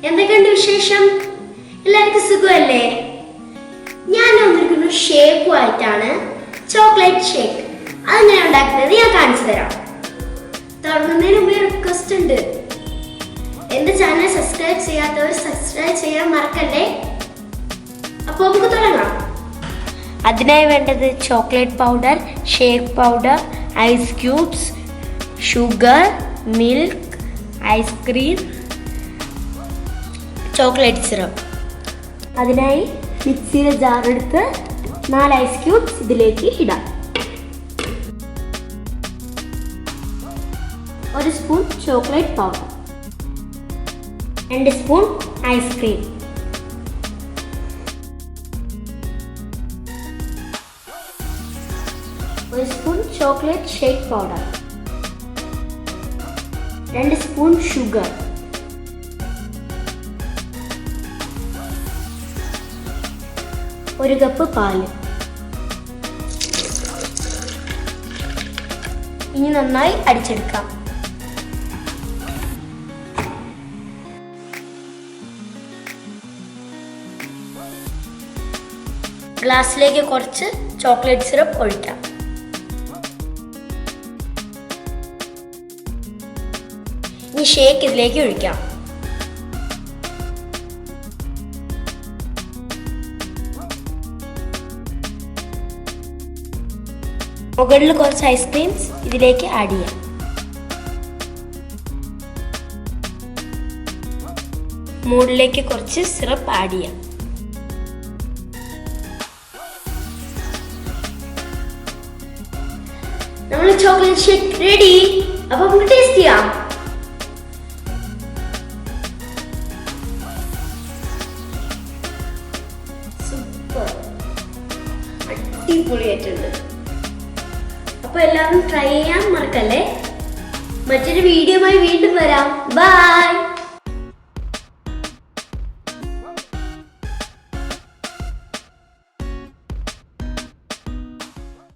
എന്തൊക്കെയുണ്ട് വിശേഷം? എല്ലാവർക്കും സുഖമല്ലേ? ഞാൻ വന്നിരിക്കുന്ന ഷേക്കുമായിട്ടാണ്, ചോക്ലേറ്റ് ഷേക്ക്. അതെങ്ങനെ ഉണ്ടാക്കുന്നത് ഞാൻ കാണിച്ചു തരാം. തുടങ്ങുന്നതിന് മുമ്പേ റിക്വസ്റ്റ് ഉണ്ട്, എന്റെ ചാനൽ സബ്സ്ക്രൈബ് ചെയ്യാത്തവർ സബ്സ്ക്രൈബ് ചെയ്യാൻ മറക്കല്ലേ. അപ്പോൾ നമുക്ക് തുടങ്ങാം. അതിനായി വേണ്ടത് chocolate powder, shake powder, ice cubes, sugar, milk, ice cream, chocolate syrup. അതിനായി മിക്സിയിലെ ജാർ എടുത്ത് 4 ഐസ് ക്യൂബ്സ് ഇതിലേക്ക് ഇടാം. 1 spoon chocolate powder, 2 spoon ice cream, 1 spoon chocolate shake powder, 2 spoon sugar, 1 cup പാല്. ഇനി നന്നായി അടിച്ചെടുക്കാം. ഗ്ലാസ്സിലേക്ക് കുറച്ച് ചോക്ലേറ്റ് സിറപ്പ് ഒഴിക്കാം. ഇനി ഷേക്ക് ഇതിലേക്ക് ഒഴിക്കാം. മുകളിൽ കുറച്ച് ഐസ്ക്രീംസ് ഇതിലേക്ക് ആഡ് ചെയ്യാം. മുകളിലേക്ക് കുറച്ച് സിറപ്പ് ആഡ് ചെയ്യാം. നമ്മൾ ചോക്ലേറ്റ് ഷേക്ക് റെഡി. അപ്പൊ നമുക്ക് ടേസ്റ്റ് ചെയ്യാം. സൂപ്പർ, അടിപൊളിയായിട്ടുണ്ട്. അപ്പൊ എല്ലാവരും ട്രൈ ചെയ്യാൻ മറക്കല്ലേ. മറ്റൊരു വീഡിയോയുമായി വീണ്ടും വരാം. ബൈ.